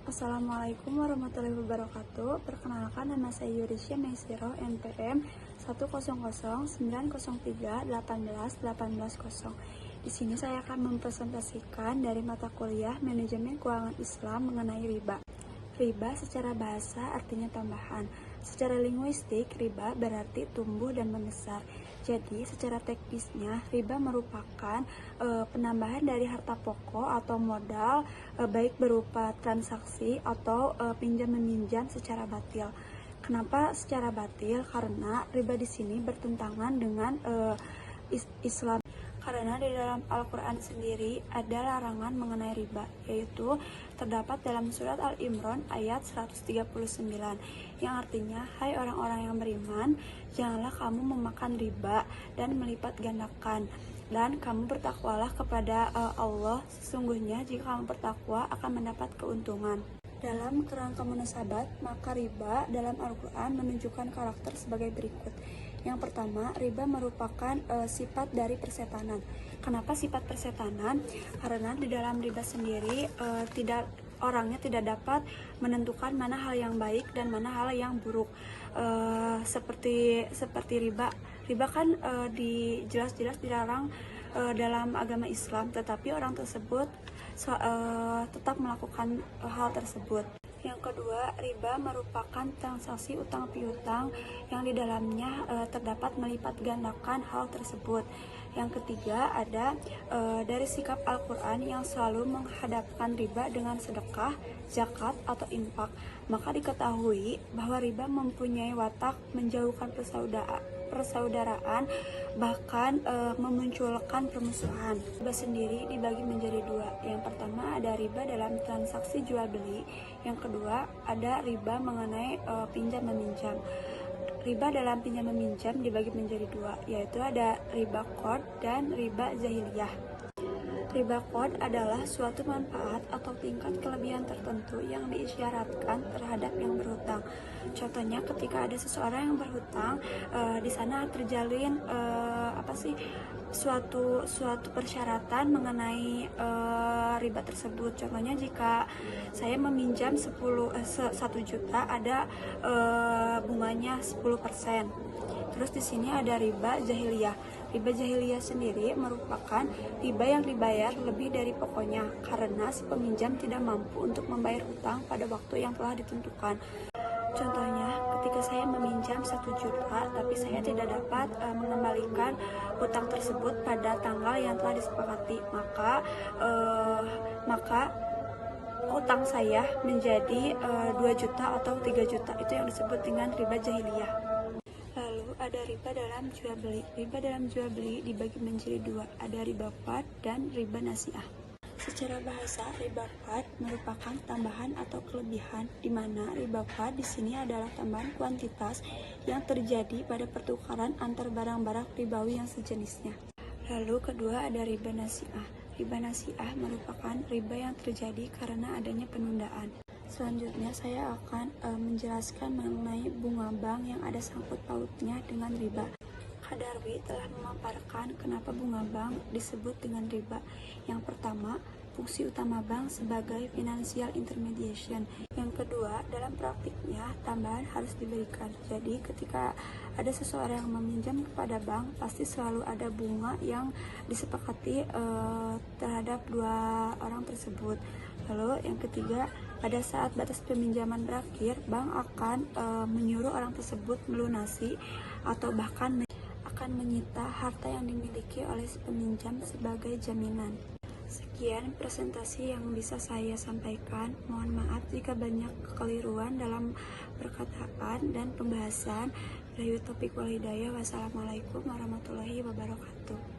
Assalamualaikum warahmatullahi wabarakatuh. Perkenalkan, nama saya Yurisya Maisiro, NPM 1009093181810. Di sini saya akan mempresentasikan dari mata kuliah Manajemen Keuangan Islam mengenai riba. Riba secara bahasa artinya tambahan. Secara linguistik, riba berarti tumbuh dan membesar. Jadi, secara teknisnya, riba merupakan penambahan dari harta pokok atau modal, baik berupa transaksi atau pinjam-meminjam secara batil. Kenapa secara batil? Karena riba di sini bertentangan dengan Islam. Karena di dalam Al-Quran sendiri ada larangan mengenai riba, yaitu terdapat dalam surat Al-Imran ayat 139, yang artinya, hai orang-orang yang beriman, janganlah kamu memakan riba dan melipat gandakan, dan kamu bertakwalah kepada Allah, sesungguhnya jika kamu bertakwa akan mendapat keuntungan. Dalam kerangka munasabat, maka riba dalam Al-Quran menunjukkan karakter sebagai berikut. Yang pertama, riba merupakan sifat dari persetanan. Kenapa sifat persetanan? Karena di dalam riba sendiri orangnya tidak dapat menentukan mana hal yang baik dan mana hal yang buruk. Seperti riba. Riba kan jelas-jelas dilarang dalam agama Islam, tetapi orang tersebut tetap melakukan hal tersebut. Yang kedua, riba merupakan transaksi utang piutang yang di dalamnya terdapat melipat gandakan hal tersebut. Yang ketiga, ada dari sikap Al-Quran yang selalu menghadapkan riba dengan sedekah, zakat, atau infak. Maka diketahui bahwa riba mempunyai watak menjauhkan persaudaraan, bahkan memunculkan permusuhan. Riba sendiri dibagi menjadi dua. Yang pertama ada riba dalam transaksi jual beli. Yang kedua ada riba mengenai pinjam meminjam. Riba dalam pinjam meminjam dibagi menjadi dua, yaitu ada riba qard dan riba jahiliyah. Riba qard adalah suatu manfaat atau tingkat kelebihan tertentu yang diisyaratkan terhadap yang berhutang. Contohnya ketika ada seseorang yang berhutang, di sana terjalin suatu persyaratan mengenai riba tersebut. Contohnya jika saya meminjam 1 juta, ada bunganya 10%. Terus di sini ada riba jahiliyah. Riba jahiliyah sendiri merupakan riba yang dibayar lebih dari pokoknya karena si peminjam tidak mampu untuk membayar hutang pada waktu yang telah ditentukan. Contohnya, ketika saya meminjam 1 juta, tapi saya tidak dapat mengembalikan hutang tersebut pada tanggal yang telah disepakati, maka hutang saya menjadi 2 juta atau 3 juta. Itu yang disebut dengan riba jahiliyah. Lalu ada riba dalam jual beli. Riba dalam jual beli dibagi menjadi dua, ada riba qard dan riba nasi'ah. Secara bahasa, riba qard merupakan tambahan atau kelebihan, di mana riba qard di sini adalah tambahan kuantitas yang terjadi pada pertukaran antar barang-barang ribawi yang sejenisnya. Lalu kedua ada riba nasi'ah. Riba nasi'ah merupakan riba yang terjadi karena adanya penundaan. Selanjutnya saya akan menjelaskan mengenai bunga bank yang ada sangkut pautnya dengan riba. Qadarwi telah memaparkan kenapa bunga bank disebut dengan riba. Yang pertama, fungsi utama bank sebagai financial intermediation. Yang kedua, dalam praktiknya tambahan harus diberikan. Jadi ketika ada seseorang yang meminjam kepada bank, pasti selalu ada bunga yang disepakati terhadap dua orang tersebut. Lalu yang ketiga, pada saat batas peminjaman berakhir, bank akan menyuruh orang tersebut melunasi atau bahkan akan menyita harta yang dimiliki oleh si peminjam sebagai jaminan. Sekian presentasi yang bisa saya sampaikan. Mohon maaf jika banyak kekeliruan dalam perkataan dan pembahasan. Wassalamualaikum warahmatullahi wabarakatuh.